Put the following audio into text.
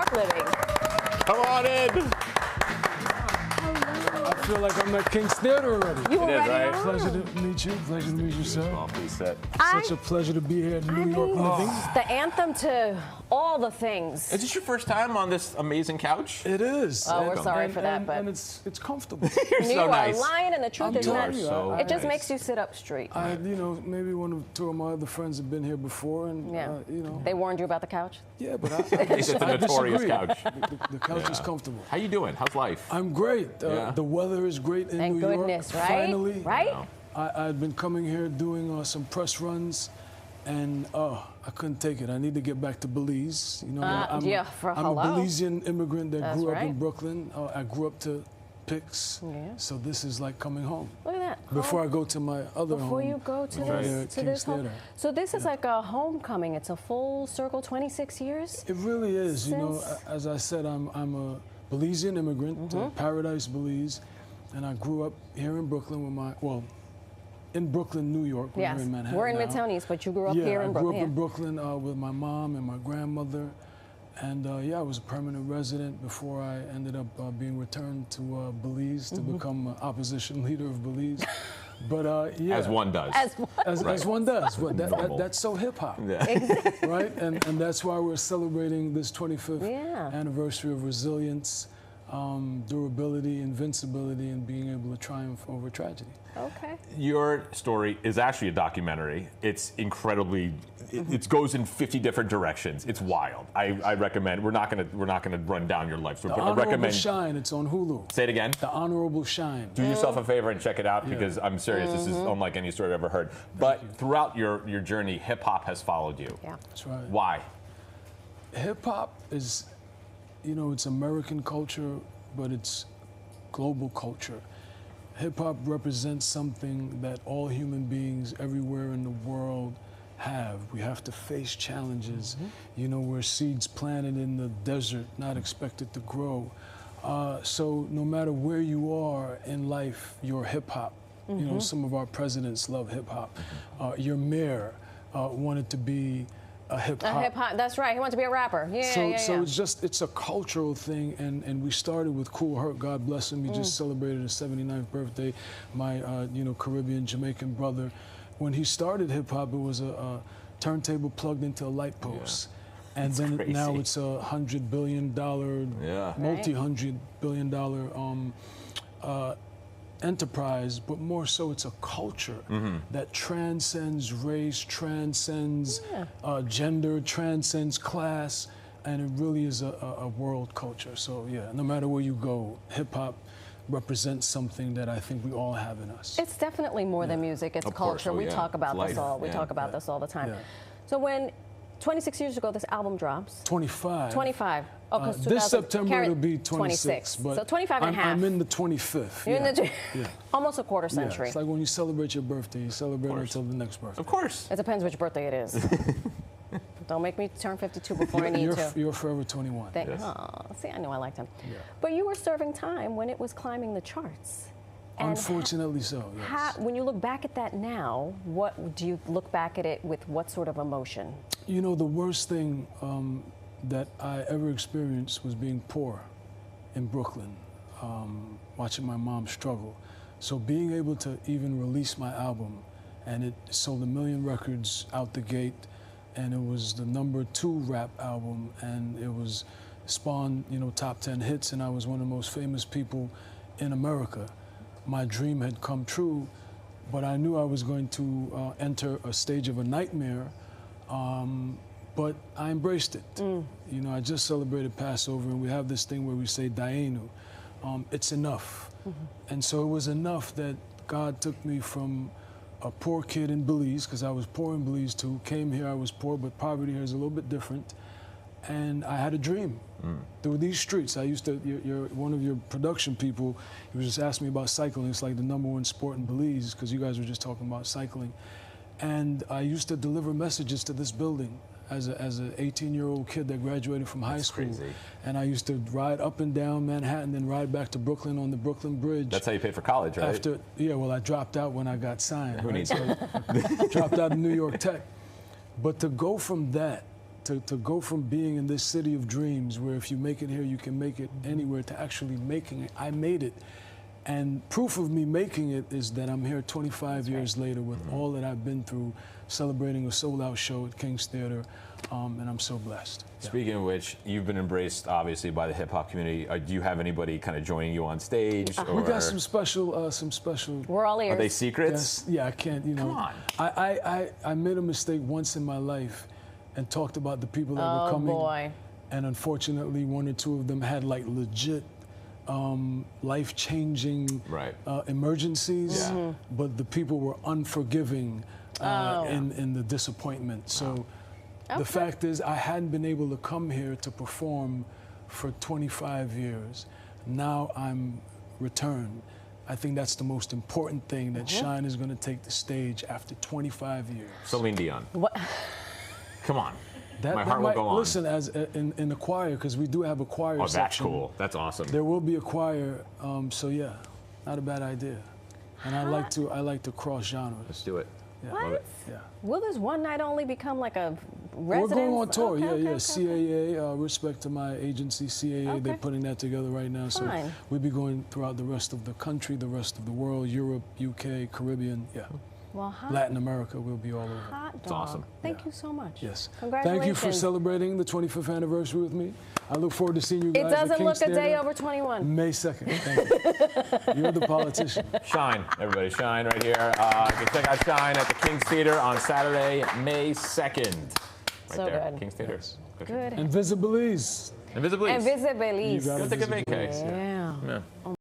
York living. Come on in. I feel like I'm at King's Theater already. You already right? are. Pleasure to meet you. Pleasure to meet you, sir. Oh, please sit. Such a pleasure to be here at New York living. The anthem to all the things. Is this your first time on this amazing couch? It is. Oh, we're sorry for that, but and it's comfortable. You're you so are nice. lying, and the truth is not. so It just nice. makes you sit up straight. Maybe two of my other friends have been here before, and Yeah. They warned you about the couch? Yeah, but It's the notorious disagree. couch. The couch is comfortable. How you doing? How's life? I'm great. Yeah. The weather is great in Thank New goodness, York. right? Finally, Right? I'd been coming here doing some press runs, and I couldn't take it. I need to get back to Belize. I'm a Belizean immigrant that grew up in Brooklyn. I grew up to Picks, so this is like coming home. Look at that. Before I go to my other home. Before you go to this home. Theater. So this is like a homecoming. It's a full circle, 26 years? It really is. As I said, I'm a Belizean immigrant to Paradise, Belize, and I grew up here in Brooklyn with in Brooklyn, New York. Yes, We're in Manhattan we're in now. Midtown East, but you grew up here in Brooklyn. I grew up in Brooklyn with my mom and my grandmother. And I was a permanent resident before I ended up being returned to Belize to become opposition leader of Belize. But As one does. As one does. But that's so hip hop. Yeah. Exactly. Right? And that's why we're celebrating this 25th anniversary of resilience, durability, invincibility, and being able to triumph over tragedy. Okay. Your story is actually a documentary. It's incredibly. It goes in 50 different directions. It's wild. I recommend. We're not gonna run down your life. So The I Honorable recommend. Shyne. It's on Hulu. Say it again. The Honorable Shyne. Do yourself a favor and check it out because I'm serious. This is unlike any story I've ever heard. But throughout your journey, hip hop has followed you. Yeah. That's right. Why? Hip hop is, it's American culture, but it's global culture. Hip hop represents something that all human beings everywhere in the world have. We have to face challenges. We're seeds planted in the desert, not expected to grow. So no matter where you are in life, you're hip hop. Some of our presidents love hip hop. Your mayor wanted to be a hip hop. That's right. He wants to be a rapper. So it's a cultural thing, and we started with Cool Herc. God bless him. He just celebrated his 79th birthday. My Caribbean Jamaican brother. When he started hip hop, it was a turntable plugged into a light post. Yeah. And then now it's $100 billion, multi-$100 billion enterprise, but more so it's a culture that transcends race, transcends gender, transcends class, and it really is a world culture. So no matter where you go, hip hop represents something that I think we all have in us. It's definitely more than music. It's culture. We talk about this all. We talk about this all the time. So when 26 years ago this album drops. 25. 25. Oh, because this September it'll be 26. But so 25 and a half. I'm in the 25th. You're in the almost a quarter century. It's like when you celebrate your birthday, you celebrate until the next birthday. Of course. It depends which birthday it is. Don't make me turn 52 before I need to. You're forever 21. See, I know I liked him. Yeah. But you were serving time when it was climbing the charts. Unfortunately so, yes. When you look back at that now, what do you look back at it with what sort of emotion? The worst thing that I ever experienced was being poor in Brooklyn, watching my mom struggle. So being able to even release my album, and it sold 1 million records out the gate, and it was the #2 rap album, and it was spawned, top 10 hits, and I was one of the most famous people in America. My dream had come true, but I knew I was going to enter a stage of a nightmare, but I embraced it. I just celebrated Passover, and we have this thing where we say Dayenu. It's enough. And so it was enough that God took me from a poor kid in Belize, because I was poor in Belize too, came here, I was poor, but poverty here is a little bit different. And I had a dream through these streets. I used to, one of your production people, he was just asking me about cycling. It's like the #1 sport in Belize, because you guys were just talking about cycling. And I used to deliver messages to this building as an 18-year-old kid that graduated from high school. Crazy. And I used to ride up and down Manhattan, then ride back to Brooklyn on the Brooklyn Bridge. That's how you paid for college, right? I dropped out when I got signed. Who needs I dropped out of New York Tech. But to go from that to go from being in this city of dreams, where if you make it here, you can make it anywhere, to actually making it. I made it. And proof of me making it is that I'm here 25 years later with all that I've been through, celebrating a sold-out show at King's Theater, and I'm so blessed. Speaking of which, you've been embraced, obviously, by the hip-hop community. Do you have anybody kind of joining you on stage? We got some special. We're all ears. Are they secrets? Yes, yeah, I can't, you know. Come on. I made a mistake once in my life and talked about the people that were coming. Oh, boy. And unfortunately, one or two of them had like legit life-changing emergencies, but the people were unforgiving in the disappointment. So the fact is, I hadn't been able to come here to perform for 25 years. Now I'm returned. I think that's the most important thing, that Shyne is going to take the stage after 25 years. Celine Dion. What? Come on. My heart will go on. Listen, as in the choir, because we do have a choir section. Oh, that's cool. That's awesome. There will be a choir, so yeah, not a bad idea. And I like to cross genres. Let's do it. Yeah. What? Love it. Yeah. Will this one night only become like a residence? We're going on tour. Okay, okay. CAA. Respect to my agency, CAA. Okay. They're putting that together right now. So Fine. we'll be going throughout the rest of the country, the rest of the world, Europe, UK, Caribbean. Yeah. Well, Latin America, we'll be all over. Hot dog. It's awesome. Thank you so much. Yes. Congratulations. Thank you for celebrating the 25th anniversary with me. I look forward to seeing you guys It doesn't at King's look a day Theater, over 21. May 2nd. Thank you. You're the politician. Shyne, everybody. Shyne right here. You can check out Shyne at the King's Theater on Saturday, May 2nd. Right So there. good. King's Theater. Yes. Good. Invisibilise. Invisibilise. Invisibilise. You got Go take a Invisibilise. vacay. Yeah. Yeah.